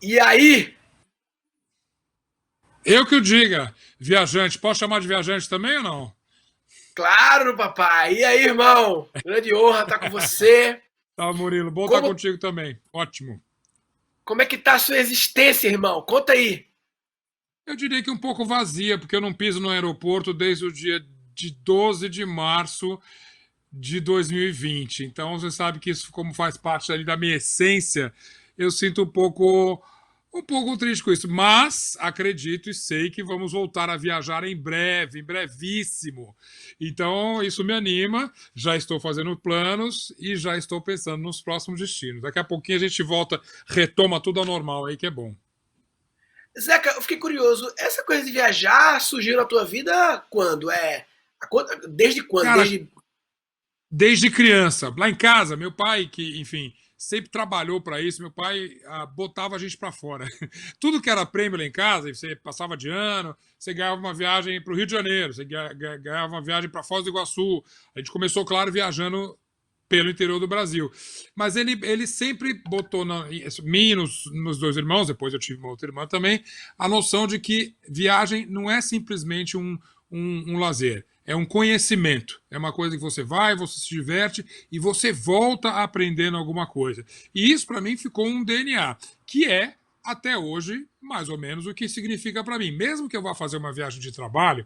E aí? Eu que o diga, viajante. Posso chamar de viajante também ou não? Claro, papai. E aí, irmão? Grande honra estar com você. Tá, Murilo, bom estar Como, contigo também. Ótimo. como é que tá a sua existência, irmão? Conta aí. Eu diria que um pouco vazia, porque eu não piso no aeroporto desde o dia de 12 de março de 2020. Então, você sabe que isso, como faz parte ali da minha essência, eu sinto um pouco triste com isso. Mas acredito e sei que vamos voltar a viajar em breve, em brevíssimo. Então, isso me anima. Já estou fazendo planos e já estou pensando nos próximos destinos. Daqui a pouquinho a gente volta, retoma tudo ao normal aí, que é bom. Zeca, eu fiquei curioso. Essa coisa de viajar surgiu na tua vida quando? Desde quando? Cara, Desde. desde criança, lá em casa, meu pai, que, enfim, sempre trabalhou para isso, meu pai botava a gente para fora. Tudo que era prêmio lá em casa, você passava de ano, você ganhava uma viagem para o Rio de Janeiro, você ganhava uma viagem para Foz do Iguaçu. A gente começou, claro, viajando pelo interior do Brasil. Mas ele sempre botou mim e nos dois irmãos, depois eu tive uma outra irmã também, a noção de que viagem não é simplesmente um lazer. É um conhecimento. É uma coisa que você vai, você se diverte e você volta aprendendo alguma coisa. E isso, para mim, ficou um DNA, que é, até hoje, mais ou menos o que significa para mim. Mesmo que eu vá fazer uma viagem de trabalho,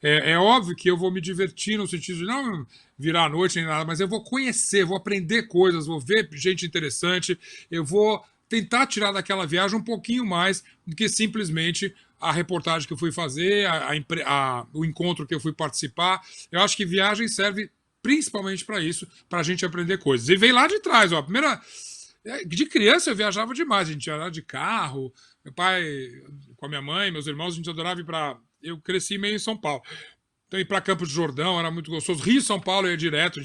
é óbvio que eu vou me divertir no sentido de não virar à noite nem nada, mas eu vou conhecer, vou aprender coisas, vou ver gente interessante, eu vou tentar tirar daquela viagem um pouquinho mais do que simplesmente a reportagem que eu fui fazer, o encontro que eu fui participar. Eu acho que viagem serve principalmente para isso, para a gente aprender coisas. E vem lá de trás, ó. De criança eu viajava demais, a gente ia de carro, meu pai com a minha mãe, meus irmãos, a gente adorava ir para. Eu cresci meio em São Paulo. Então, ir para Campos de Jordão era muito gostoso. Rio São Paulo eu ia direto.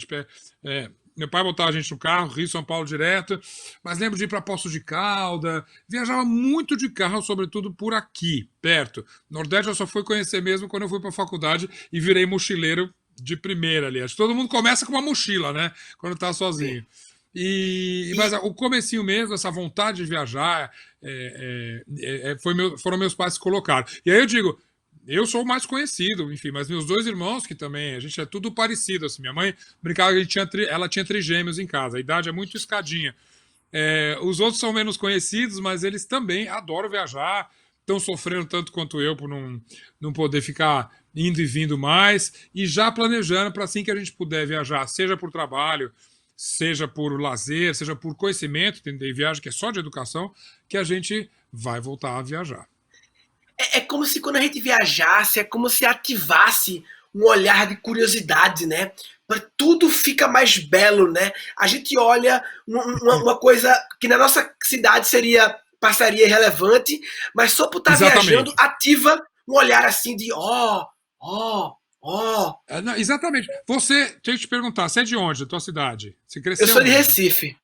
Meu pai botava a gente no carro, Rio São Paulo direto. Mas lembro de ir para Poços de Calda. Viajava muito de carro, sobretudo por aqui, perto. Nordeste eu só fui conhecer mesmo quando eu fui para a faculdade e virei mochileiro de primeira ali. Acho que todo mundo começa com uma mochila, né? Quando tá Sim. sozinho. Mas E, o comecinho mesmo, essa vontade de viajar, foram meus pais que colocaram. E aí eu digo, eu sou o mais conhecido, enfim, mas meus dois irmãos, que também, a gente é tudo parecido, assim, minha mãe brincava que ela tinha trigêmeos em casa, a idade é muito escadinha. Os outros são menos conhecidos, mas eles também adoram viajar, estão sofrendo tanto quanto eu por não poder ficar indo e vindo mais, e já planejando para assim que a gente puder viajar, seja por trabalho, seja por lazer, seja por conhecimento, tem viagem que é só de educação, que a gente vai voltar a viajar. é como se quando a gente viajasse, é como se ativasse um olhar de curiosidade, né? Tudo fica mais belo, né? A gente olha uma coisa que na nossa cidade passaria irrelevante, mas só por estar viajando Exatamente. ativa um olhar assim de ó. Não, exatamente. Deixa eu te perguntar, você é de onde, da tua cidade? Você Eu cresceu sou de onde? Recife.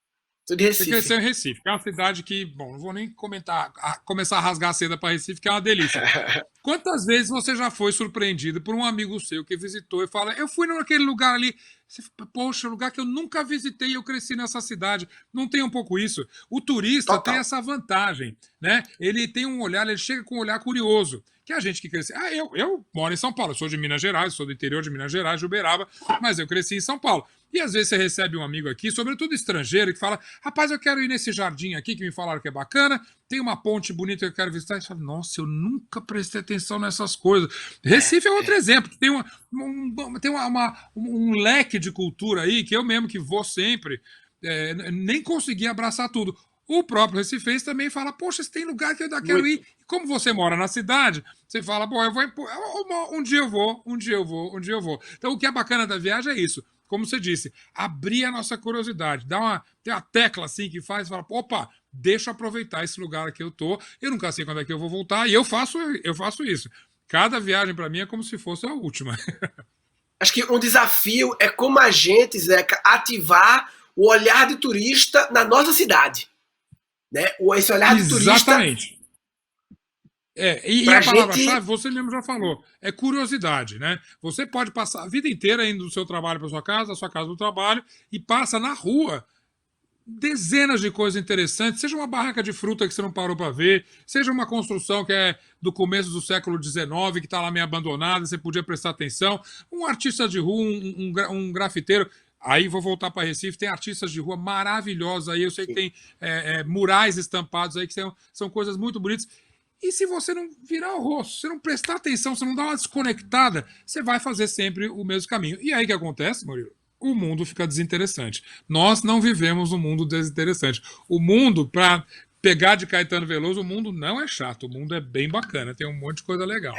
Sou de Você cresceu Recife. em Recife, que é uma cidade que, bom, não vou nem comentar, começar a rasgar a seda para Recife, que é uma delícia. Quantas vezes você já foi surpreendido por um amigo seu que visitou e fala: Eu fui naquele lugar ali, você, poxa, lugar que eu nunca visitei e eu cresci nessa cidade. Não tem um pouco isso? O turista tem Total. essa vantagem, né? Ele tem um olhar, ele chega com um olhar curioso. Que a gente que cresce. Eu moro em São Paulo, eu sou de Minas Gerais, sou do interior de Minas Gerais, de Uberaba, mas eu cresci em São Paulo. E às vezes você recebe um amigo aqui, sobretudo estrangeiro, que fala: Rapaz, eu quero ir nesse jardim aqui que me falaram que é bacana, tem uma ponte bonita que eu quero visitar. E você fala: Nossa, eu nunca prestei atenção nessas coisas. Recife é outro exemplo. Tem um leque de cultura aí que eu mesmo que vou sempre, nem consegui abraçar tudo. O próprio Recifense também fala: Poxa, se tem lugar que eu ainda quero ir. Muito. E como você mora na cidade, você fala: Bom, eu vou. Um dia eu vou, um dia eu vou, um dia eu vou. Então o que é bacana da viagem é isso. Como você disse, abrir a nossa curiosidade. Tem uma tecla assim que fala: Opa, deixa eu aproveitar esse lugar que eu tô. Eu nunca sei quando é que eu vou voltar e eu faço isso. Cada viagem para mim é como se fosse a última. Acho que um desafio é como a gente, Zeca, ativar o olhar de turista na nossa cidade. Né? Esse olhar de turista Exatamente. E para a a gente. palavra-chave, você mesmo já falou, é curiosidade, né? Você pode passar a vida inteira indo do seu trabalho para sua casa, da sua casa para o trabalho, e passa na rua dezenas de coisas interessantes, seja uma barraca de fruta que você não parou para ver, seja uma construção que é do começo do século XIX, que está lá meio abandonada, você podia prestar atenção, um artista de rua, um grafiteiro. Aí vou voltar para Recife, tem artistas de rua maravilhosos aí, eu sei que tem murais estampados aí, que são coisas muito bonitas. E se você não virar o rosto, se você não prestar atenção, se não dar uma desconectada, você vai fazer sempre o mesmo caminho. E aí o que acontece, Murilo? O mundo fica desinteressante. Nós não vivemos um mundo desinteressante. O mundo, para pegar de Caetano Veloso, o mundo não é chato, o mundo é bem bacana, tem um monte de coisa legal.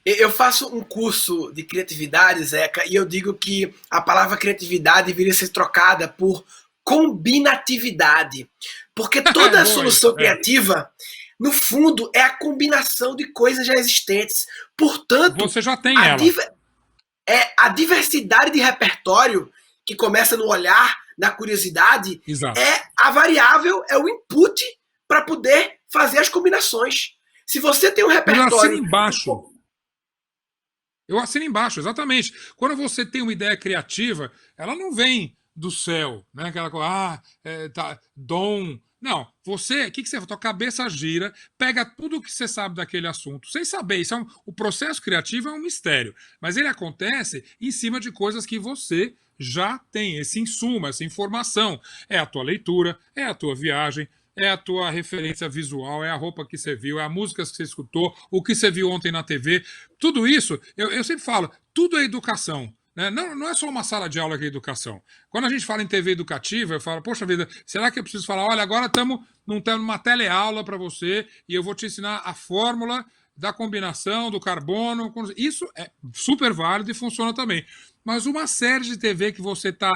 Eu faço um curso de criatividade, Zeca, e eu digo que a palavra criatividade deveria ser trocada por combinatividade. Porque toda solução criativa, no fundo, é a combinação de coisas já existentes. Portanto, você já tem ela. A diversidade de repertório, que começa no olhar, na curiosidade, Exato. é a variável, é o input para poder fazer as combinações. Se você tem um repertório... Eu assino embaixo, exatamente. Quando você tem uma ideia criativa, ela não vem do céu, né? Aquela coisa, dom. Não, você, o que você faz? Tua cabeça gira, pega tudo o que você sabe daquele assunto, sem saber. O processo criativo é um mistério, mas ele acontece em cima de coisas que você já tem, esse insumo, essa informação. É a tua leitura, é a tua viagem, é a tua referência visual, é a roupa que você viu, é a música que você escutou, o que você viu ontem na TV. Tudo isso, eu sempre falo, tudo é educação. Né? Não é só uma sala de aula que é educação. Quando a gente fala em TV educativa, eu falo, poxa vida, será que eu preciso falar, olha, agora estamos numa teleaula para você e eu vou te ensinar a fórmula da combinação do carbono. Isso é super válido e funciona também. Mas uma série de TV que você está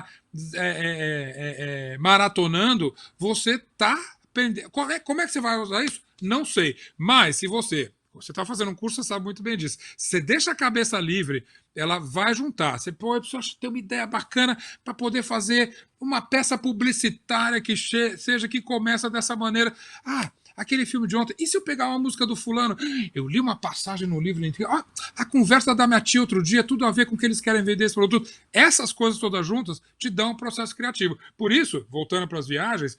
maratonando, você está aprendendo. Como é que você vai usar isso? Não sei. Mas se você está fazendo um curso, você sabe muito bem disso. Se você deixa a cabeça livre, ela vai juntar. Você pode ter uma ideia bacana para poder fazer uma peça publicitária que seja que começa dessa maneira. Aquele filme de ontem. E se eu pegar uma música do fulano? Eu li uma passagem no livro. A conversa da minha tia outro dia, tudo a ver com o que eles querem vender esse produto. Essas coisas todas juntas te dão um processo criativo. Por isso, voltando para as viagens,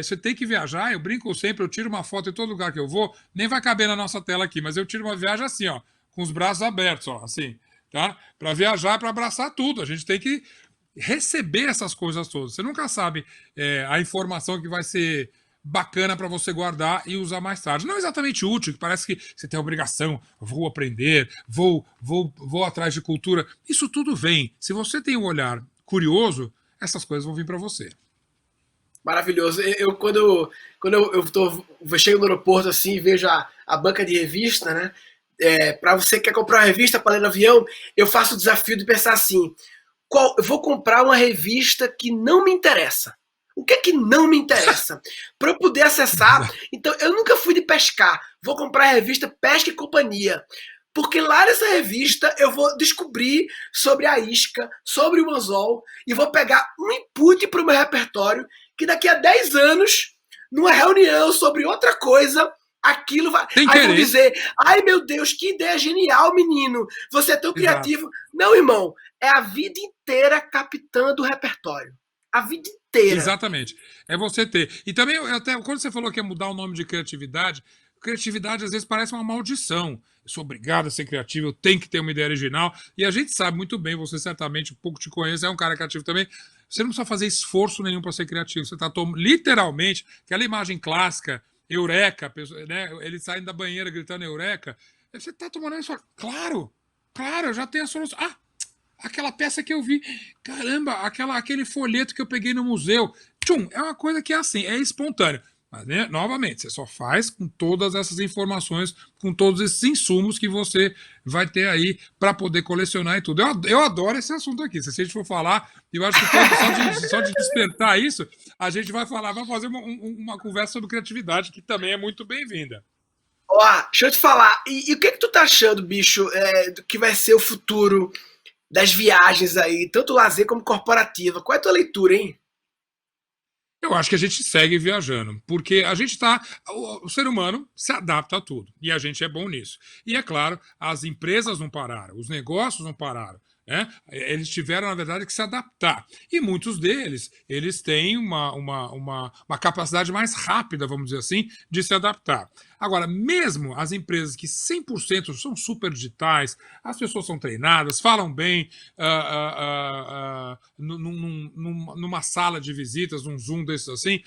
você tem que viajar. Eu brinco sempre, eu tiro uma foto em todo lugar que eu vou. Nem vai caber na nossa tela aqui, mas eu tiro uma viagem assim, ó, com os braços abertos, ó, assim. Tá? Para viajar, para abraçar tudo. A gente tem que receber essas coisas todas. Você nunca sabe a informação que vai ser bacana para você guardar e usar mais tarde. Não exatamente útil, que parece que você tem a obrigação, vou aprender, vou atrás de cultura. Isso tudo vem. Se você tem um olhar curioso, essas coisas vão vir para você. Maravilhoso. Quando eu chego no aeroporto assim e vejo a banca de revista, né? Para você que quer comprar uma revista para ler no avião, eu faço o desafio de pensar assim: eu vou comprar uma revista que não me interessa. O que é que não me interessa? Para eu poder acessar. Então, eu nunca fui de pescar. Vou comprar a revista Pesca e Companhia. Porque lá nessa revista eu vou descobrir sobre a isca, sobre o anzol, e vou pegar um input para o meu repertório que daqui a 10 anos, numa reunião sobre outra coisa, aquilo vai... Aí vão dizer, ai meu Deus, que ideia genial, menino. Você é tão criativo. Não, irmão. É a vida inteira captando o repertório. A vida inteira. Exatamente. É você ter. E também, até quando você falou que ia mudar o nome de criatividade às vezes parece uma maldição. Eu sou obrigado a ser criativo, eu tenho que ter uma ideia original. E a gente sabe muito bem, você certamente um pouco te conhece, é um cara criativo também. Você não precisa fazer esforço nenhum para ser criativo. Você está literalmente, aquela imagem clássica, Eureka, né? Ele saindo da banheira gritando Eureka. Você está tomando isso. Claro, eu já tenho a solução. Aquela peça que eu vi, caramba, aquele folheto que eu peguei no museu. É uma coisa que é assim, é espontâneo. Mas, né, novamente, você só faz com todas essas informações, com todos esses insumos que você vai ter aí para poder colecionar e tudo. Eu adoro esse assunto aqui. Se a gente for falar, eu acho que só de despertar isso, a gente vai fazer uma conversa sobre criatividade, que também é muito bem-vinda. Deixa eu te falar. E o que tu tá achando, bicho, do que vai ser o futuro das viagens aí, tanto lazer como corporativa? Qual é a tua leitura, hein? Eu acho que a gente segue viajando, porque a gente o ser humano se adapta a tudo, e a gente é bom nisso. E é claro, as empresas não pararam, os negócios não pararam. né? Eles tiveram, na verdade, que se adaptar. E muitos deles, eles têm uma capacidade mais rápida, vamos dizer assim, de se adaptar. Agora, mesmo as empresas que 100% são super digitais, as pessoas são treinadas, falam bem numa sala de visitas, num Zoom desses assim,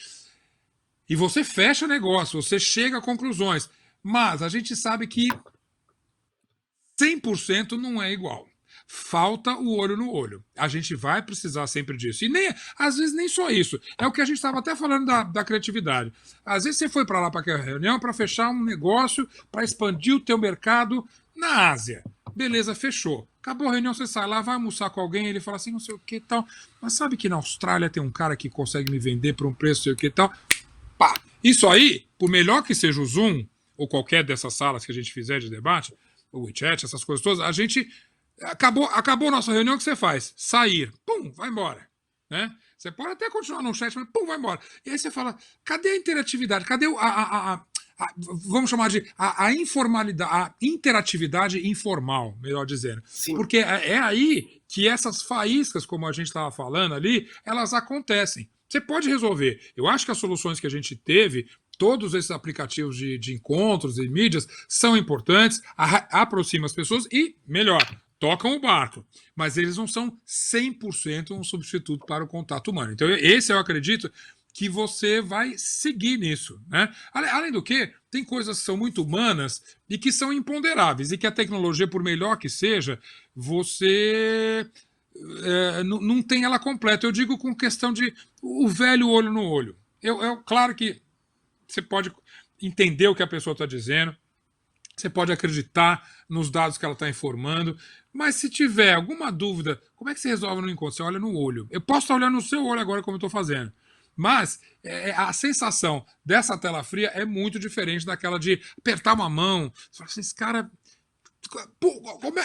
e você fecha negócio, você chega a conclusões, mas a gente sabe que 100% não é igual. Falta o olho no olho. A gente vai precisar sempre disso. E nem, às vezes nem só isso. É o que a gente estava até falando da criatividade. Às vezes você foi para lá para aquela reunião para fechar um negócio, para expandir o teu mercado na Ásia. Beleza, fechou. Acabou a reunião, você sai lá, vai almoçar com alguém, ele fala assim, não sei o que tal. Mas sabe que na Austrália tem um cara que consegue me vender por um preço, não sei o que tal. Pá. Isso aí, por melhor que seja o Zoom, ou qualquer dessas salas que a gente fizer de debate, o WeChat, essas coisas todas, a gente... Acabou a nossa reunião, o que você faz? Sair. Pum, vai embora. Né? Você pode até continuar no chat, mas pum, vai embora. E aí você fala, cadê a interatividade? Cadê vamos chamar de a informalidade, a interatividade informal, melhor dizendo. Sim. Porque é aí que essas faíscas, como a gente estava falando ali, elas acontecem. Você pode resolver. Eu acho que as soluções que a gente teve, todos esses aplicativos de encontros e mídias, são importantes, aproximam as pessoas e, melhor, tocam o barco, mas eles não são 100% um substituto para o contato humano. Então, esse eu acredito que você vai seguir nisso. Né? Além do que, tem coisas que são muito humanas e que são imponderáveis, e que a tecnologia, por melhor que seja, você não tem ela completa. Eu digo com questão de o velho olho no olho. Claro que você pode entender o que a pessoa está dizendo, você pode acreditar nos dados que ela está informando, mas se tiver alguma dúvida, como é que você resolve no encontro? Você olha no olho. Eu posso estar olhando no seu olho agora, como eu estou fazendo. Mas a sensação dessa tela fria é muito diferente daquela de apertar uma mão. Você fala assim, esse cara...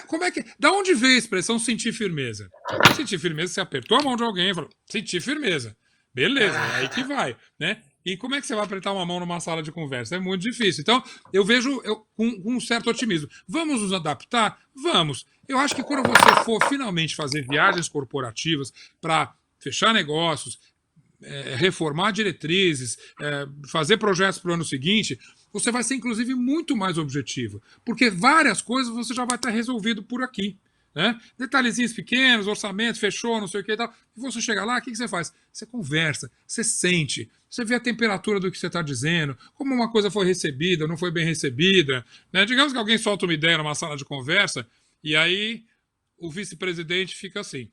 Como é que... Da onde veio a expressão sentir firmeza? Sentir firmeza, você apertou a mão de alguém e falou, sentir firmeza. Beleza, é aí que vai, né? E como é que você vai apertar uma mão numa sala de conversa? É muito difícil. Então, eu vejo com um certo otimismo. Vamos nos adaptar? Vamos. Eu acho que quando você for finalmente fazer viagens corporativas para fechar negócios, reformar diretrizes, fazer projetos para o ano seguinte, você vai ser, inclusive, muito mais objetivo. Porque várias coisas você já vai estar resolvido por aqui. Né? Detalhezinhos pequenos, orçamento, fechou, não sei o que e tal. E você chega lá, o que você faz? Você conversa, você sente, você vê a temperatura do que você está dizendo, como uma coisa foi recebida, não foi bem recebida. Né? Digamos que alguém solta uma ideia numa sala de conversa e aí o vice-presidente fica assim.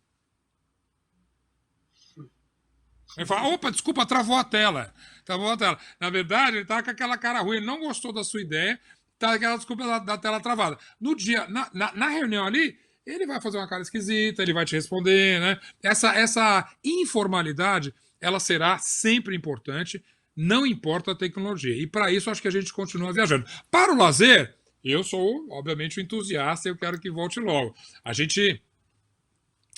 Ele fala, opa, desculpa, travou a tela. Travou a tela. Na verdade, ele está com aquela cara ruim, ele não gostou da sua ideia, tá aquela desculpa da tela travada. No dia, na reunião ali, ele vai fazer uma cara esquisita, ele vai te responder, né? Essa informalidade, ela será sempre importante, não importa a tecnologia. E para isso, acho que a gente continua viajando. Para o lazer, eu sou, obviamente, um entusiasta e eu quero que volte logo. A gente,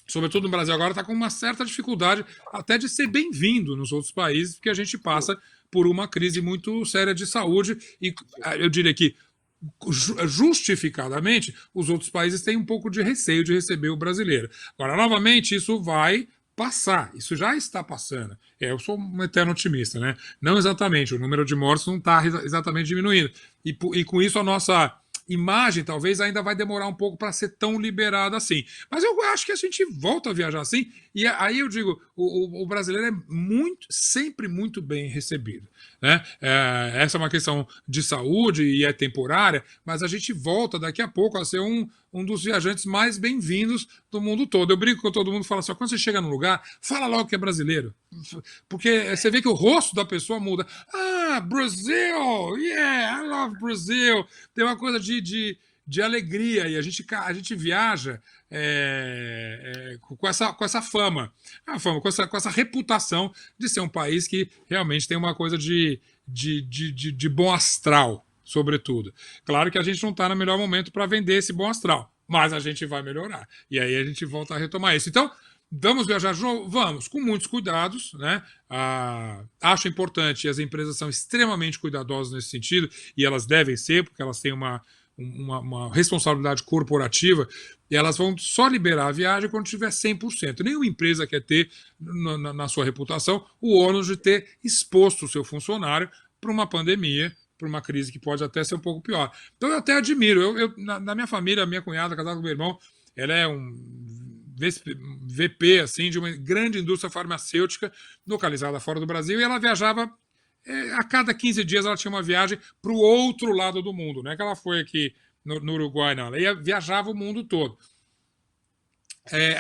sobretudo no Brasil agora, está com uma certa dificuldade até de ser bem-vindo nos outros países, porque a gente passa por uma crise muito séria de saúde e eu diria que justificadamente, os outros países têm um pouco de receio de receber o brasileiro. Agora, novamente, isso vai passar, isso já está passando. Eu sou um eterno otimista, né? Não exatamente, o número de mortos não está exatamente diminuindo. E com isso a nossa imagem talvez ainda vai demorar um pouco para ser tão liberada assim. Mas eu acho que a gente volta a viajar assim, e aí eu digo, o brasileiro é sempre muito bem recebido. Né? Essa é uma questão de saúde e é temporária, mas a gente volta daqui a pouco a ser um dos viajantes mais bem-vindos do mundo todo. Eu brinco com todo mundo e falo assim, quando você chega num lugar, fala logo que é brasileiro. Porque você vê que o rosto da pessoa muda. Ah, Brasil! Yeah, I love Brazil! Tem uma coisa de alegria e a gente viaja com essa fama, com essa reputação de ser um país que realmente tem uma coisa de bom astral, sobretudo. Claro que a gente não está no melhor momento para vender esse bom astral, mas a gente vai melhorar. E aí a gente volta a retomar isso. Então, vamos viajar de novo? Vamos, com muitos cuidados, né? Acho importante, e as empresas são extremamente cuidadosas nesse sentido, e elas devem ser, porque elas têm uma uma responsabilidade corporativa, e elas vão só liberar a viagem quando tiver 100%. Nenhuma empresa quer ter na sua reputação o ônus de ter exposto o seu funcionário para uma pandemia, para uma crise que pode até ser um pouco pior. Então eu até admiro. Na minha família, a minha cunhada, casada com meu irmão, ela é um VP assim, de uma grande indústria farmacêutica localizada fora do Brasil, e ela viajava a cada 15 dias ela tinha uma viagem para o outro lado do mundo. Não é que ela foi aqui no Uruguai, não. Ela viajava o mundo todo.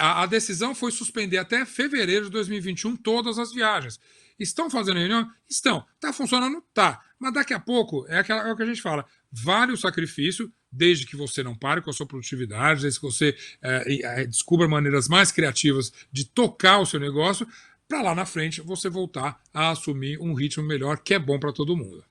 A decisão foi suspender até fevereiro de 2021 todas as viagens. Estão fazendo reunião? Estão. Está funcionando? Tá. Mas daqui a pouco, é o que a gente fala, vale o sacrifício, desde que você não pare com a sua produtividade, desde que você descubra maneiras mais criativas de tocar o seu negócio, para lá na frente você voltar a assumir um ritmo melhor, que é bom para todo mundo.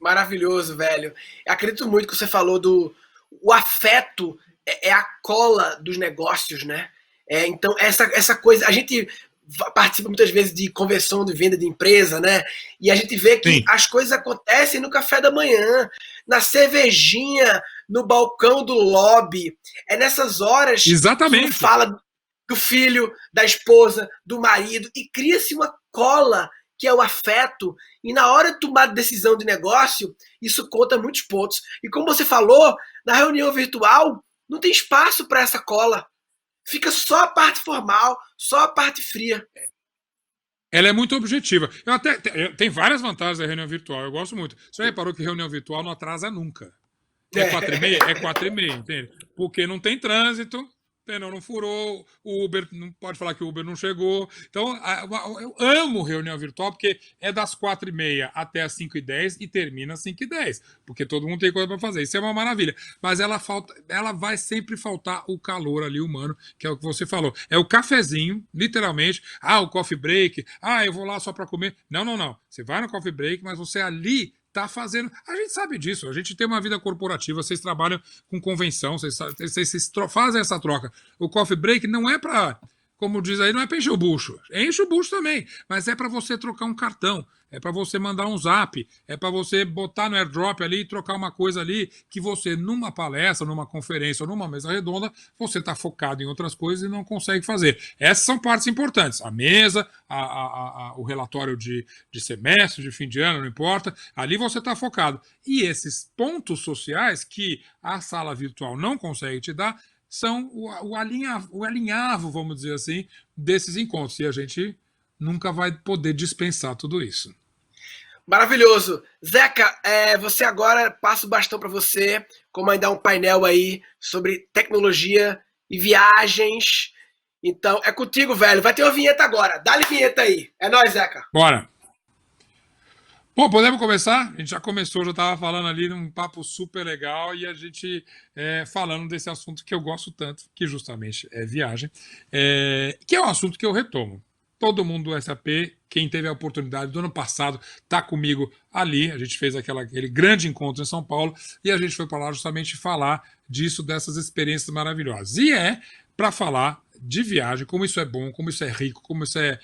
Maravilhoso, velho. Eu acredito muito que você falou o afeto é a cola dos negócios, né? Então, essa coisa, a gente participa muitas vezes de convenção de venda de empresa, né? E a gente vê que as coisas acontecem no café da manhã, na cervejinha, no balcão do lobby. É nessas horas Exatamente. que fala do filho, da esposa, do marido, e cria-se uma cola que é o afeto, e na hora de tomar decisão de negócio, isso conta muitos pontos. E como você falou, na reunião virtual, não tem espaço para essa cola. Fica só a parte formal, só a parte fria. Ela é muito objetiva. Tem várias vantagens da reunião virtual, eu gosto muito. Você já reparou que reunião virtual não atrasa nunca? É 4h30? É 4h30, entende? Porque não tem trânsito, não furou, o Uber, não pode falar que o Uber não chegou. Então, eu amo reunião virtual, porque é das 4h30 até as 5h10 e termina às 5h10, porque todo mundo tem coisa para fazer. Isso é uma maravilha. Mas ela vai sempre faltar o calor ali humano, que é o que você falou. É o cafezinho, literalmente. O coffee break. Eu vou lá só para comer. Não. Você vai no coffee break, mas você ali tá fazendo. A gente sabe disso, a gente tem uma vida corporativa, vocês trabalham com convenção, vocês fazem essa troca. O coffee break não é para, como diz aí, não é para encher o bucho. Enche o bucho também, mas é para você trocar um cartão, é para você mandar um zap, é para você botar no airdrop ali e trocar uma coisa ali que você, numa palestra, numa conferência ou numa mesa redonda, você está focado em outras coisas e não consegue fazer. Essas são partes importantes. A mesa, o relatório de semestre, de fim de ano, não importa. Ali você está focado. E esses pontos sociais que a sala virtual não consegue te dar são o alinhavo, vamos dizer assim, desses encontros. E a gente nunca vai poder dispensar tudo isso. Maravilhoso. Zeca, você agora passa o bastão para você comandar um painel aí sobre tecnologia e viagens. Então, é contigo, velho. Vai ter uma vinheta agora. Dá-lhe vinheta aí. É nóis, Zeca. Bora. Bom, podemos começar? A gente já começou, já estava falando ali num papo super legal e a gente falando desse assunto que eu gosto tanto, que justamente é viagem, que é um assunto que eu retomo. Todo mundo do SAP, quem teve a oportunidade do ano passado, está comigo ali. A gente fez aquele grande encontro em São Paulo e a gente foi para lá justamente falar disso, dessas experiências maravilhosas. E para falar de viagem, como isso é bom, como isso é rico, como isso é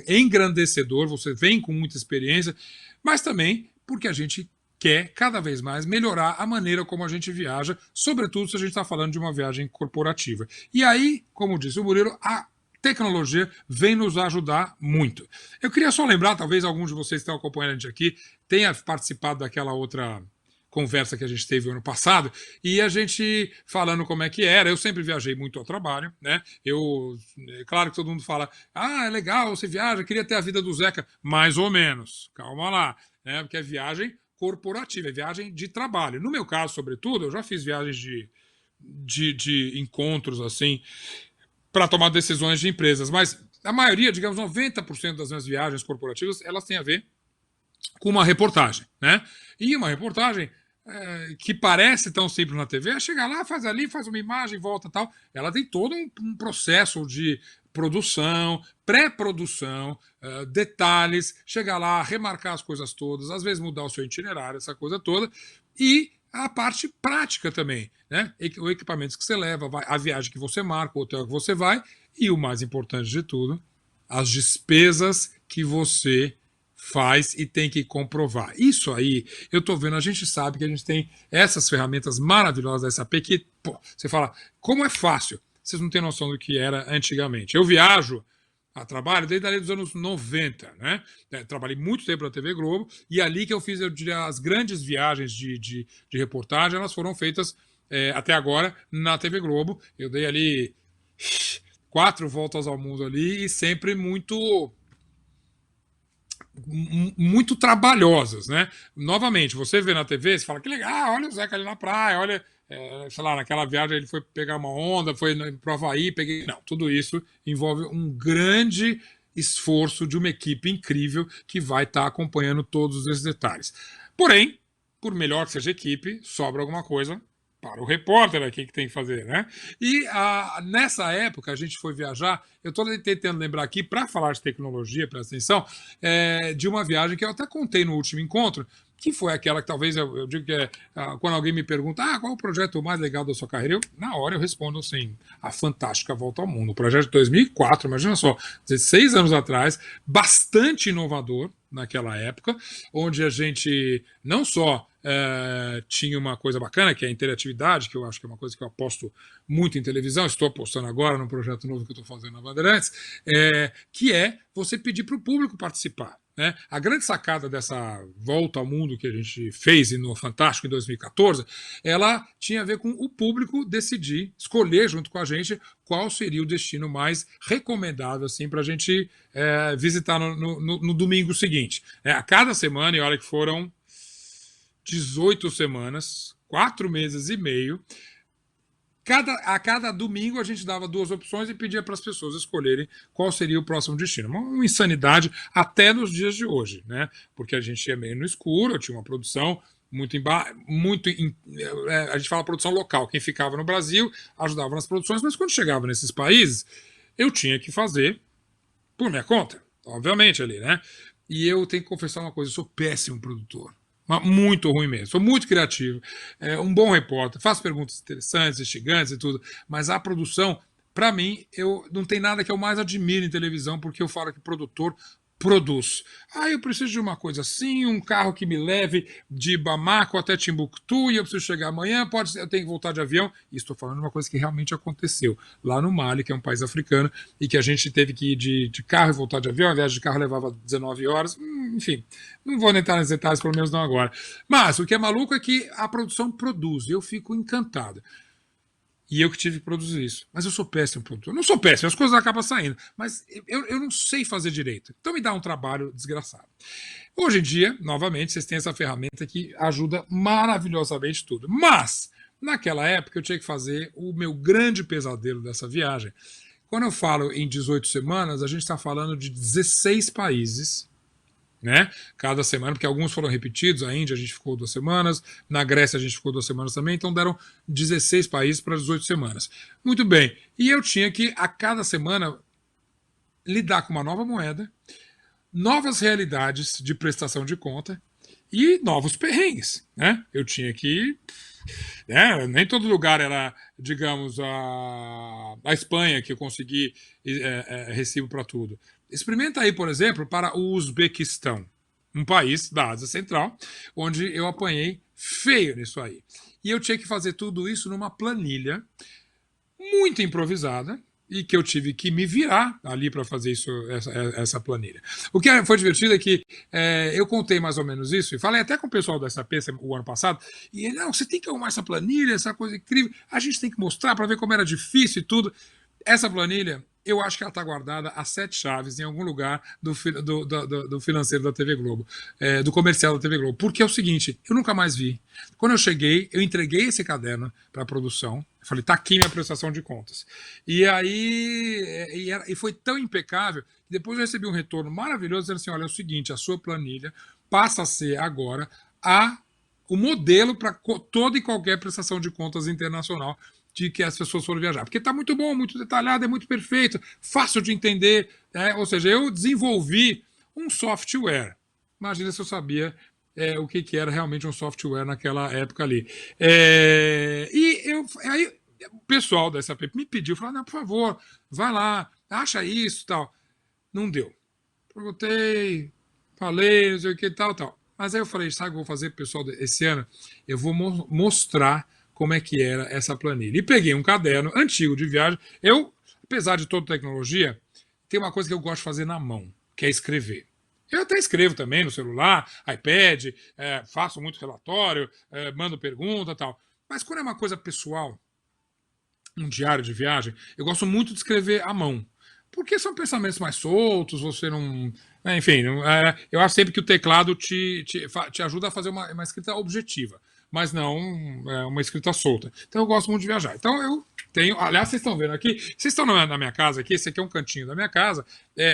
engrandecedor, você vem com muita experiência, mas também porque a gente quer cada vez mais melhorar a maneira como a gente viaja, sobretudo se a gente está falando de uma viagem corporativa. E aí, como disse o Murilo, a tecnologia vem nos ajudar muito. Eu queria só lembrar, talvez alguns de vocês que estão acompanhando a gente aqui tenha participado daquela outra conversa que a gente teve ano passado, e a gente falando como é que era. Eu sempre viajei muito ao trabalho, né? Claro que todo mundo fala, é legal, você viaja, queria ter a vida do Zeca, mais ou menos, calma lá, né? Porque é viagem corporativa, é viagem de trabalho. No meu caso, sobretudo, eu já fiz viagens de encontros assim, para tomar decisões de empresas, mas a maioria, digamos, 90% das minhas viagens corporativas, elas têm a ver com uma reportagem, né? E uma reportagem que parece tão simples na TV, chegar lá, faz ali, faz uma imagem, volta e tal. Ela tem todo um processo de produção, pré-produção, detalhes, chegar lá, remarcar as coisas todas, às vezes mudar o seu itinerário, essa coisa toda, e a parte prática também, né? O equipamento que você leva, a viagem que você marca, o hotel que você vai, e o mais importante de tudo, as despesas que você faz e tem que comprovar. Isso aí, eu estou vendo, a gente sabe que a gente tem essas ferramentas maravilhosas da SAP que, pô, você fala, como é fácil? Vocês não têm noção do que era antigamente. Eu viajo a trabalho desde ali dos anos 90, né? Trabalhei muito tempo na TV Globo e ali que eu fiz, eu diria, as grandes viagens de reportagem, elas foram feitas até agora na TV Globo. Eu dei ali 4 voltas ao mundo ali e sempre muito trabalhosas, né? Novamente, você vê na TV, você fala que legal, olha o Zeca ali na praia, olha, sei lá, naquela viagem ele foi pegar uma onda, foi pro Havaí, peguei. Não, tudo isso envolve um grande esforço de uma equipe incrível que vai estar acompanhando todos esses detalhes. Porém, por melhor que seja a equipe, sobra alguma coisa para o repórter aqui que tem que fazer, né? E nessa época a gente foi viajar, eu estou tentando lembrar aqui, para falar de tecnologia, presta atenção, de uma viagem que eu até contei no último encontro, que foi aquela que talvez eu digo que quando alguém me pergunta qual é o projeto mais legal da sua carreira, na hora eu respondo assim, a fantástica Volta ao Mundo. O projeto de 2004, imagina só, 16 anos atrás, bastante inovador naquela época, onde a gente não só tinha uma coisa bacana, que é a interatividade, que eu acho que é uma coisa que eu aposto muito em televisão, estou apostando agora num projeto novo que eu estou fazendo na Bandeirantes, que é você pedir para o público participar. Né? A grande sacada dessa volta ao mundo que a gente fez no Fantástico em 2014, ela tinha a ver com o público decidir, escolher junto com a gente qual seria o destino mais recomendável assim, para a gente visitar no domingo seguinte. A cada semana, e olha que foram 18 semanas, 4 meses e meio, a cada domingo a gente dava 2 opções e pedia para as pessoas escolherem qual seria o próximo destino. Uma insanidade até nos dias de hoje, né? Porque a gente ia meio no escuro, eu tinha uma produção a gente fala produção local, quem ficava no Brasil ajudava nas produções, mas quando chegava nesses países, eu tinha que fazer por minha conta, obviamente ali, né? E eu tenho que confessar uma coisa, eu sou péssimo produtor. Muito ruim mesmo. Sou muito criativo, um bom repórter, faço perguntas interessantes, instigantes e tudo, mas a produção, para mim, não tem nada que eu mais admiro em televisão, porque eu falo que produtor produz. Eu preciso de uma coisa assim, um carro que me leve de Bamako até Timbuktu e eu preciso chegar amanhã, pode ser, eu tenho que voltar de avião. E estou falando de uma coisa que realmente aconteceu lá no Mali, que é um país africano, e que a gente teve que ir de carro e voltar de avião. A viagem de carro levava 19 horas. Enfim, não vou entrar nos detalhes, pelo menos não agora. Mas o que é maluco é que a produção produz, e eu fico encantado. E eu que tive que produzir isso. Mas eu sou péssimo produtor. Não sou péssimo, as coisas acabam saindo. Mas eu não sei fazer direito. Então me dá um trabalho desgraçado. Hoje em dia, novamente, vocês têm essa ferramenta que ajuda maravilhosamente tudo. Mas, naquela época, eu tinha que fazer o meu grande pesadelo dessa viagem. Quando eu falo em 18 semanas, a gente está falando de 16 países, né? Cada semana, porque alguns foram repetidos, a Índia a gente ficou 2 semanas, na Grécia a gente ficou 2 semanas também, então deram 16 países para 18 semanas. Muito bem, e eu tinha que a cada semana lidar com uma nova moeda, novas realidades de prestação de conta e novos perrengues, né? Eu tinha que nem todo lugar era, digamos, a Espanha que eu consegui recibo para tudo. Experimenta aí, por exemplo, para o Uzbequistão, um país da Ásia Central, onde eu apanhei feio nisso aí. E eu tinha que fazer tudo isso numa planilha muito improvisada e que eu tive que me virar ali para fazer essa planilha. O que foi divertido é que eu contei mais ou menos isso e falei até com o pessoal da SAP o ano passado, e ele, não, você tem que arrumar essa planilha, essa coisa incrível, a gente tem que mostrar para ver como era difícil e tudo. Essa planilha, eu acho que ela está guardada a 7 chaves em algum lugar do financeiro da TV Globo, do comercial da TV Globo. Porque é o seguinte, eu nunca mais vi. Quando eu cheguei, eu entreguei esse caderno para a produção, eu falei, tá aqui minha prestação de contas. E aí, e foi tão impecável, que depois eu recebi um retorno maravilhoso, dizendo assim, olha, é o seguinte, a sua planilha passa a ser agora o modelo para toda e qualquer prestação de contas internacional de que as pessoas foram viajar. Porque está muito bom, muito detalhado, é muito perfeito, fácil de entender. Ou seja, eu desenvolvi um software. Imagina se eu sabia o que era realmente um software naquela época ali. Aí o pessoal da SAP me pediu, falou, não, por favor, vai lá, acha isso e tal. Não deu. Perguntei, falei, não sei o que, tal, tal. Mas aí eu falei, sabe o que eu vou fazer, pessoal, esse ano? Eu vou mostrar como é que era essa planilha. E peguei um caderno antigo de viagem. Eu, apesar de toda tecnologia, tem uma coisa que eu gosto de fazer na mão, que é escrever. Eu até escrevo também no celular, iPad, faço muito relatório, mando pergunta e tal. Mas quando é uma coisa pessoal, um diário de viagem, eu gosto muito de escrever à mão. Porque são pensamentos mais soltos, você não. Enfim, eu acho sempre que o teclado te ajuda a fazer uma escrita objetiva, mas não uma escrita solta. Então eu gosto muito de viajar. Então eu tenho. Aliás, vocês estão vendo aqui, vocês estão na minha casa aqui, esse aqui é um cantinho da minha casa.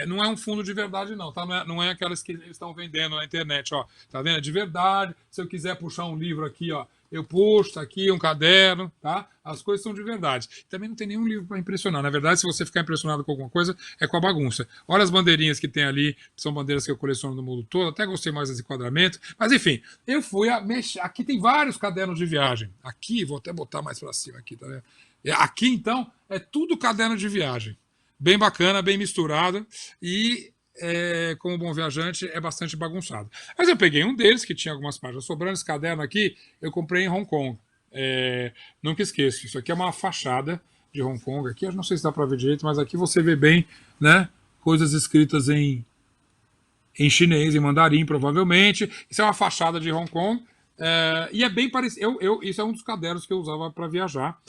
Não é um fundo de verdade, não, tá? Não é aquelas que eles estão vendendo na internet, ó. Tá vendo? É de verdade. Se eu quiser puxar um livro aqui, ó, eu puxo, tá aqui um caderno, tá? As coisas são de verdade. Também não tem nenhum livro para impressionar. Na verdade, se você ficar impressionado com alguma coisa, é com a bagunça. Olha as bandeirinhas que tem ali, são bandeiras que eu coleciono no mundo todo, até gostei mais desse enquadramento. Mas enfim, eu fui a mexer. Aqui tem vários cadernos de viagem. Aqui, vou até botar mais para cima aqui, tá vendo? Aqui, então, é tudo caderno de viagem. Bem bacana, bem misturado. E como bom viajante, é bastante bagunçado. Mas eu peguei um deles, que tinha algumas páginas sobrando. Esse caderno aqui, eu comprei em Hong Kong. Nunca esqueço. Isso aqui é uma fachada de Hong Kong. Aqui, eu não sei se dá para ver direito, mas aqui você vê bem, né? Coisas escritas em chinês, em mandarim, provavelmente. Isso é uma fachada de Hong Kong. E é bem parecido. Isso é um dos cadernos que eu usava para viajar.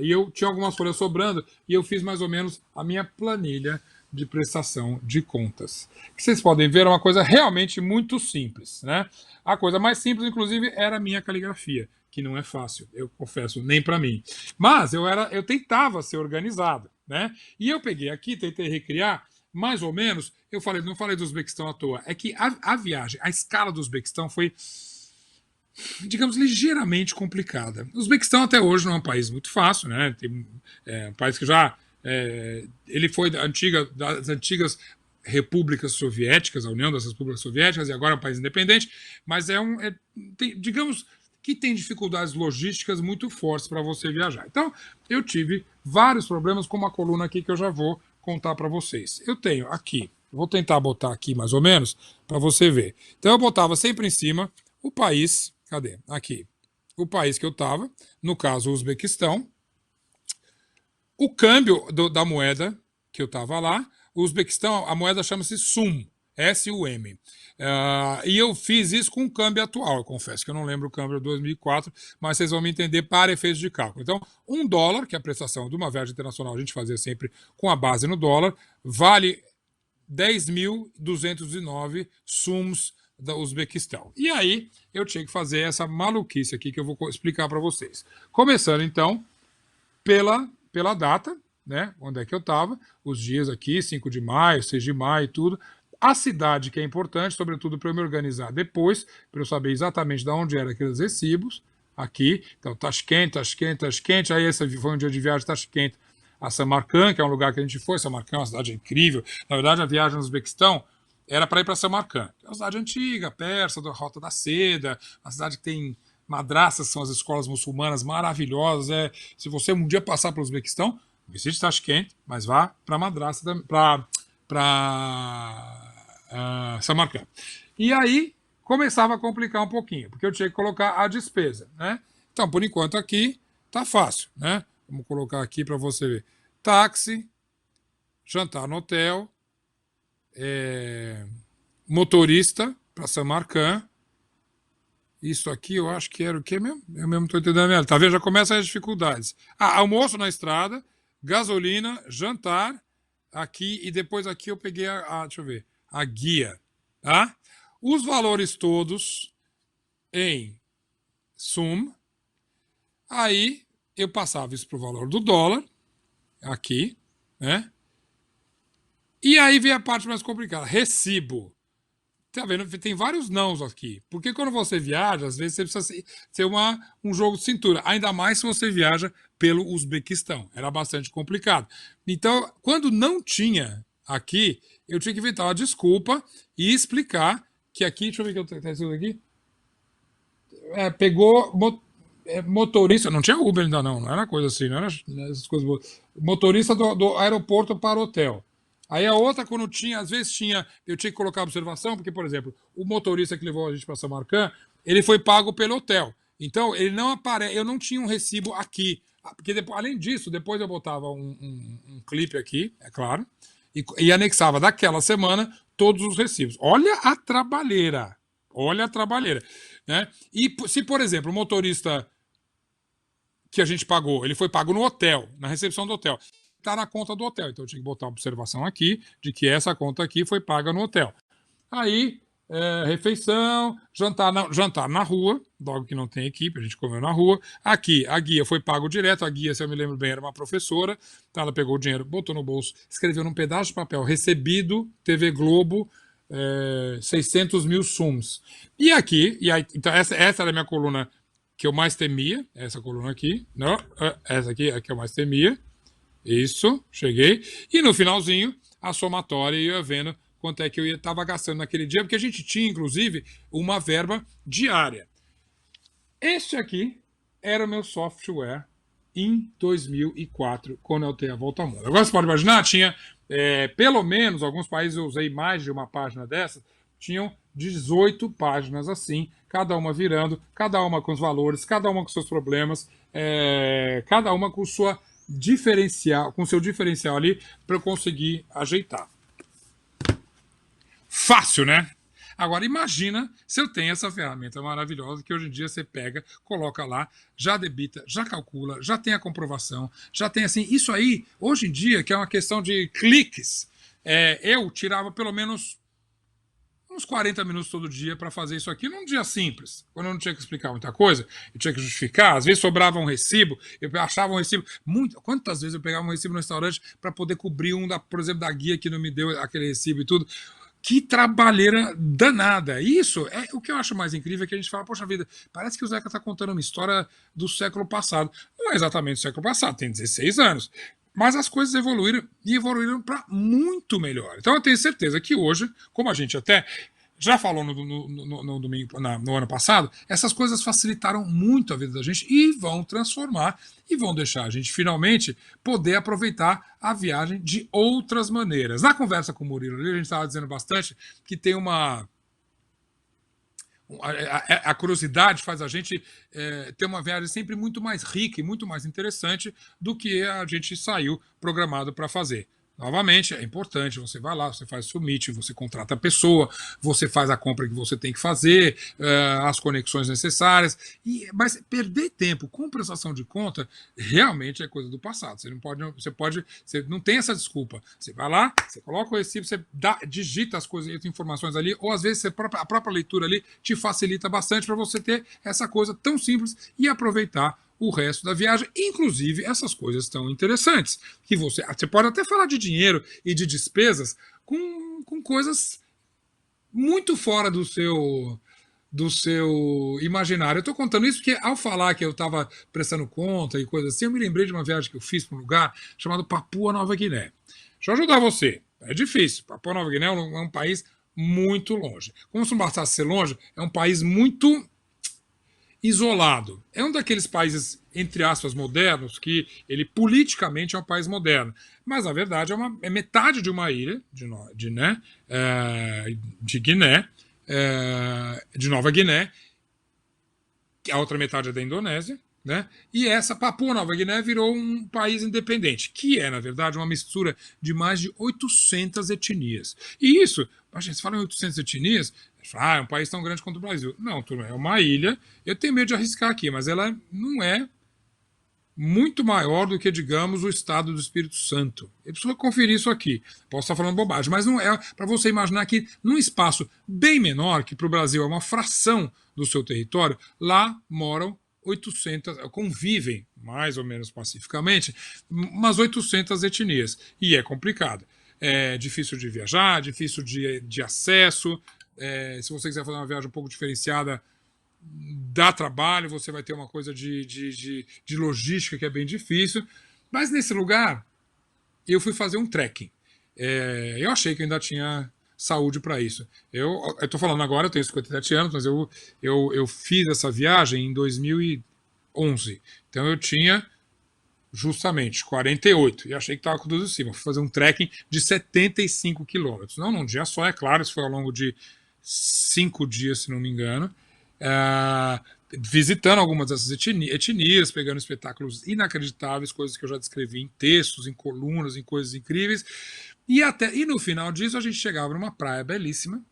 E eu tinha algumas folhas sobrando e eu fiz mais ou menos a minha planilha de prestação de contas. Que vocês podem ver, é uma coisa realmente muito simples, né? A coisa mais simples, inclusive, era a minha caligrafia, que não é fácil, eu confesso, nem para mim. Mas eu tentava ser organizado, né? E eu peguei aqui, tentei recriar, mais ou menos, não falei do Uzbequistão à toa, é que a viagem, a escala do Uzbequistão foi, digamos, ligeiramente complicada. O Uzbequistão até hoje não é um país muito fácil, né? É um país que já ele foi das antigas repúblicas soviéticas, a União das Repúblicas Soviéticas, e agora é um país independente, mas digamos que tem dificuldades logísticas muito fortes para você viajar. Então, eu tive vários problemas com uma coluna aqui que eu já vou contar para vocês. Eu tenho aqui, vou tentar botar aqui mais ou menos, para você ver. Então, eu botava sempre em cima o país, cadê? Aqui. O país que eu estava, no caso, o Uzbequistão, o câmbio da moeda que eu estava lá, o Uzbequistão, a moeda chama-se SUM, S-U-M. E eu fiz isso com o câmbio atual, eu confesso que eu não lembro o câmbio de 2004, mas vocês vão me entender para efeitos de cálculo. Então, $1, que é a prestação de uma viagem internacional, a gente fazia sempre com a base no dólar, vale 10.209 SUMs do Uzbequistão. E aí, eu tinha que fazer essa maluquice aqui que eu vou explicar para vocês. Começando, então, pela data, né? Onde é que eu estava, os dias aqui, 5 de maio, 6 de maio e tudo. A cidade que é importante, sobretudo para eu me organizar depois, para eu saber exatamente de onde eram aqueles recibos, aqui. Então, Tashkent, aí esse foi um dia de viagem, Tashkent a Samarcand, que é um lugar que a gente foi. Samarcand é uma cidade incrível. Na verdade, a viagem no Uzbequistão era para ir para Samarcand. É uma cidade antiga, persa, da Rota da Seda, uma cidade que tem madraças, são as escolas muçulmanas maravilhosas. Se você um dia passar pelo Uzbequistão, visite Tashkent, mas vá para madraça, para Samarcand. E aí começava a complicar um pouquinho, porque eu tinha que colocar a despesa, né? Então, por enquanto aqui tá fácil, né? Vamos colocar aqui para você ver. Táxi, jantar no hotel, motorista para Samarcand. Isso aqui eu acho que era o quê mesmo? Eu mesmo estou entendendo. Tá vendo? Já começam as dificuldades. Almoço na estrada, gasolina, jantar, aqui, e depois aqui eu peguei deixa eu ver, a guia. Tá? Os valores todos em SUM. Aí eu passava isso para o valor do dólar, aqui, né? E aí vem a parte mais complicada, recibo. Tá vendo? Tem vários nãos aqui. Porque quando você viaja, às vezes você precisa ser um jogo de cintura. Ainda mais se você viaja pelo Uzbequistão. Era bastante complicado. Então, quando não tinha aqui, eu tinha que inventar uma desculpa e explicar que aqui, deixa eu ver o que eu tenho aqui. Pegou motorista, não tinha Uber ainda não era coisa assim, não era essas coisas boas. Motorista do aeroporto para o hotel. Aí a outra, quando tinha, às vezes eu tinha que colocar observação, porque, por exemplo, o motorista que levou a gente para Samarcã, ele foi pago pelo hotel. Então, ele não aparece, eu não tinha um recibo aqui. Porque, depois, além disso, depois eu botava um clipe aqui, é claro, e anexava daquela semana todos os recibos. Olha a trabalheira. Olha a trabalheira. Né? E se, por exemplo, o motorista que a gente pagou, ele foi pago no hotel, na recepção do hotel, está na conta do hotel. Então eu tinha que botar uma observação aqui de que essa conta aqui foi paga no hotel. Aí, refeição, jantar na rua, logo que não tem equipe, a gente comeu na rua. Aqui, a guia foi pago direto. A guia, se eu me lembro bem, era uma professora. Então ela pegou o dinheiro, botou no bolso, escreveu num pedaço de papel, recebido, TV Globo, 600 mil sums. E aqui, então essa era a minha coluna que eu mais temia, essa coluna aqui, não, essa aqui é a que eu mais temia, isso, cheguei, e no finalzinho, a somatória ia vendo quanto é que eu estava gastando naquele dia, porque a gente tinha, inclusive, uma verba diária. Este aqui era o meu software em 2004, quando eu tenho a volta ao mundo. Agora você pode imaginar, tinha pelo menos, alguns países eu usei mais de uma página dessas, tinham 18 páginas assim, cada uma virando, cada uma com os valores, cada uma com seus problemas, cada uma com sua diferencial, com seu diferencial ali para eu conseguir ajeitar. Fácil, né? Agora imagina se eu tenho essa ferramenta maravilhosa que hoje em dia você pega, coloca lá, já debita, já calcula, já tem a comprovação, já tem assim, isso aí, hoje em dia, que é uma questão de cliques, eu tirava pelo menos uns 40 minutos todo dia para fazer isso aqui num dia simples, quando eu não tinha que explicar muita coisa, eu tinha que justificar, às vezes sobrava um recibo, eu achava um recibo, quantas vezes eu pegava um recibo no restaurante para poder cobrir por exemplo, da guia que não me deu aquele recibo e tudo. Que trabalheira danada. Isso é o que eu acho mais incrível, é que a gente fala, poxa vida, parece que o Zeca está contando uma história do século passado. Não é exatamente do século passado, tem 16 anos. Mas as coisas evoluíram e evoluíram para muito melhor. Então eu tenho certeza que hoje, como a gente até já falou no domingo, no ano passado, essas coisas facilitaram muito a vida da gente e vão transformar e vão deixar a gente finalmente poder aproveitar a viagem de outras maneiras. Na conversa com o Murilo ali, a gente estava dizendo bastante que tem a curiosidade faz a gente ter uma viagem sempre muito mais rica e muito mais interessante do que a gente saiu programado para fazer. Novamente, é importante, você vai lá, você faz o submit, você contrata a pessoa, você faz a compra que você tem que fazer, as conexões necessárias, mas perder tempo com prestação de conta realmente é coisa do passado. Você não tem essa desculpa. Você vai lá, você coloca o recibo, você digita as coisas, as informações ali, ou às vezes a própria leitura ali te facilita bastante para você ter essa coisa tão simples e aproveitar o resto da viagem, inclusive essas coisas tão interessantes, que você pode até falar de dinheiro e de despesas com coisas muito fora do seu imaginário. Eu estou contando isso porque ao falar que eu estava prestando conta e coisas assim, eu me lembrei de uma viagem que eu fiz para um lugar chamado Papua Nova Guiné. Deixa eu ajudar você. É difícil. Papua Nova Guiné é um país muito longe. Como se não bastasse ser longe, é um país muito isolado. É um daqueles países, entre aspas, modernos, que ele politicamente é um país moderno. Mas, na verdade, é metade de uma ilha de Guiné, de Nova Guiné, a outra metade é da Indonésia, né? E essa Papua Nova Guiné virou um país independente, que é, na verdade, uma mistura de mais de 800 etnias. E isso, a gente fala em 800 etnias, é um país tão grande quanto o Brasil. Não, turma, é uma ilha. Eu tenho medo de arriscar aqui, mas ela não é muito maior do que, digamos, o estado do Espírito Santo. Eu preciso conferir isso aqui. Posso estar falando bobagem, mas não é para você imaginar que num espaço bem menor, que para o Brasil é uma fração do seu território, lá moram 800, convivem mais ou menos pacificamente, umas 800 etnias. E é complicado. É difícil de viajar, difícil de acesso. Se você quiser fazer uma viagem um pouco diferenciada, dá trabalho, você vai ter uma coisa de logística que é bem difícil. Mas nesse lugar, eu fui fazer um trekking. Eu achei que eu ainda tinha saúde para isso. Eu estou falando agora, eu tenho 57 anos, mas eu fiz essa viagem em 2011. Então eu tinha Justamente, 48. E achei que estava com tudo em cima. Fui fazer um trekking de 75 quilômetros. Não num dia só, é claro, isso foi ao longo de 5 dias, se não me engano. Ah, visitando algumas dessas etnias, pegando espetáculos inacreditáveis, coisas que eu já descrevi em textos, em colunas, em coisas incríveis. E no final disso, a gente chegava numa praia belíssima,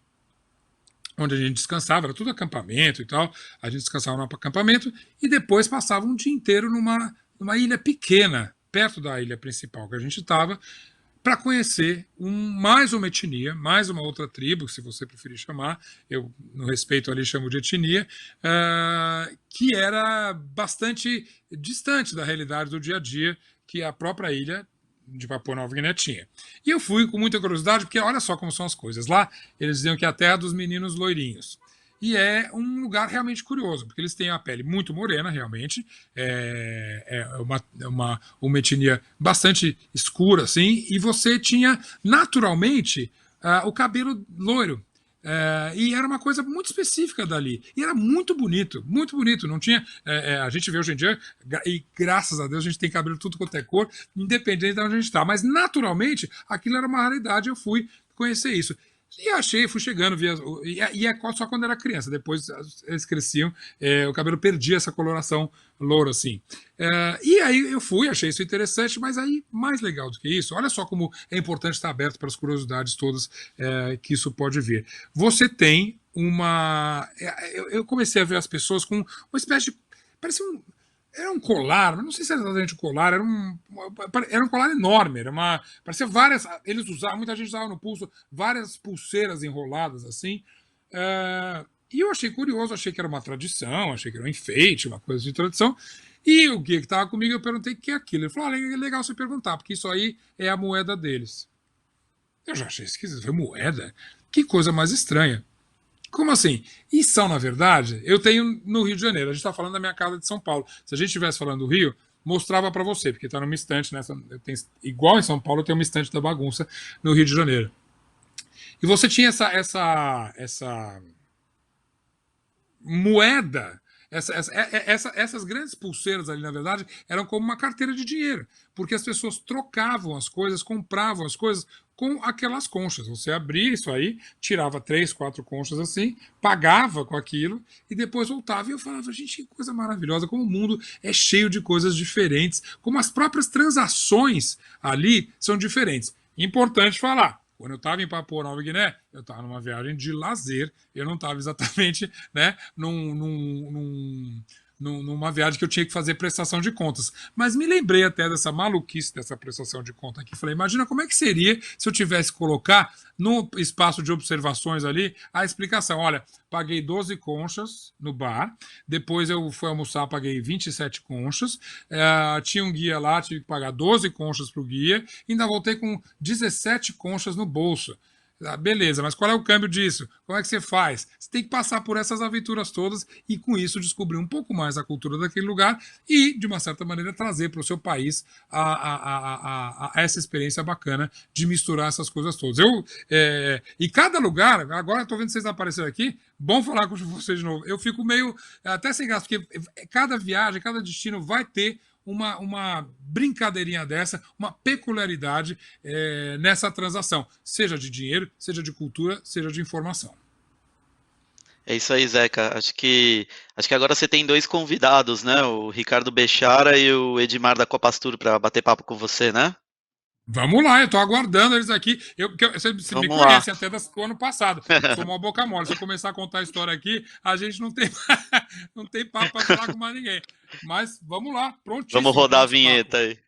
onde a gente descansava, era tudo acampamento e tal. A gente descansava no acampamento e depois passava um dia inteiro numa ilha pequena, perto da ilha principal que a gente estava, para conhecer mais uma etnia, mais uma outra tribo, se você preferir chamar, eu no respeito ali chamo de etnia, que era bastante distante da realidade do dia a dia que a própria ilha de Papua Nova Guiné tinha. E eu fui com muita curiosidade, porque olha só como são as coisas. Lá eles diziam que é a terra dos meninos loirinhos. E é um lugar realmente curioso, porque eles têm a pele muito morena, realmente. É uma etnia bastante escura, assim. E você tinha, naturalmente, o cabelo loiro. E era uma coisa muito específica dali. E era muito bonito, muito bonito. Não tinha. A gente vê hoje em dia, e graças a Deus a gente tem cabelo tudo quanto é cor, independente de onde a gente está. Mas naturalmente aquilo era uma raridade. Eu fui conhecer isso. E achei, fui chegando, via, e é só quando era criança, depois eles cresciam, o cabelo perdia essa coloração loura, assim. E aí eu fui, achei isso interessante, mas aí, mais legal do que isso, olha só como é importante estar aberto para as curiosidades todas que isso pode vir. Você tem uma. Eu comecei a ver as pessoas com uma espécie de. Parecia um. Era um colar, mas não sei se era exatamente um colar, era um colar enorme, parecia várias, eles usavam, muita gente usava no pulso, várias pulseiras enroladas assim, e eu achei curioso, achei que era uma tradição, achei que era um enfeite, uma coisa de tradição, e o guia que estava comigo, eu perguntei o que é aquilo, ele falou, é legal você perguntar, porque isso aí é a moeda deles. Eu já achei esquisito, foi moeda? Que coisa mais estranha. Como assim? E são, na verdade, eu tenho no Rio de Janeiro. A gente está falando da minha casa de São Paulo. Se a gente estivesse falando do Rio, mostrava para você, porque está numa estante nessa. Igual em São Paulo, tem uma estante da bagunça no Rio de Janeiro. E você tinha essa moeda. Essas grandes pulseiras ali, na verdade, eram como uma carteira de dinheiro, porque as pessoas trocavam as coisas, compravam as coisas com aquelas conchas. Você abria isso aí, tirava 3, 4 conchas assim, pagava com aquilo e depois voltava. E eu falava, gente, que coisa maravilhosa, como o mundo é cheio de coisas diferentes, como as próprias transações ali são diferentes. Importante falar. Quando eu estava em Papua Nova Guiné, eu estava numa viagem de lazer, eu não estava exatamente, né, numa viagem que eu tinha que fazer prestação de contas. Mas me lembrei até dessa maluquice dessa prestação de conta aqui. Falei, imagina como é que seria se eu tivesse que colocar no espaço de observações ali a explicação. Olha, paguei 12 conchas no bar, depois eu fui almoçar, paguei 27 conchas, tinha um guia lá, tive que pagar 12 conchas para o guia, ainda voltei com 17 conchas no bolso. Beleza, mas qual é o câmbio disso? Como é que você faz? Você tem que passar por essas aventuras todas e, com isso, descobrir um pouco mais a cultura daquele lugar e, de uma certa maneira, trazer para o seu país essa experiência bacana de misturar essas coisas todas. E cada lugar, agora estou vendo vocês aparecerem aqui, bom falar com vocês de novo. Eu fico meio até sem graça, porque cada viagem, cada destino vai ter uma brincadeirinha dessa, uma peculiaridade nessa transação, seja de dinheiro, seja de cultura, seja de informação. É isso aí, Zeca. Acho que agora você tem dois convidados, né? O Ricardo Bechara e o Edmar da Copastur para bater papo com você, né? Vamos lá, eu estou aguardando eles aqui. Você me Vamos lá. conhece até do ano passado. Sou uma boca mole. Se eu começar a contar a história aqui, a gente não tem, não tem papo para falar com mais ninguém. Mas vamos lá, prontíssimo. Vamos rodar a vinheta aí.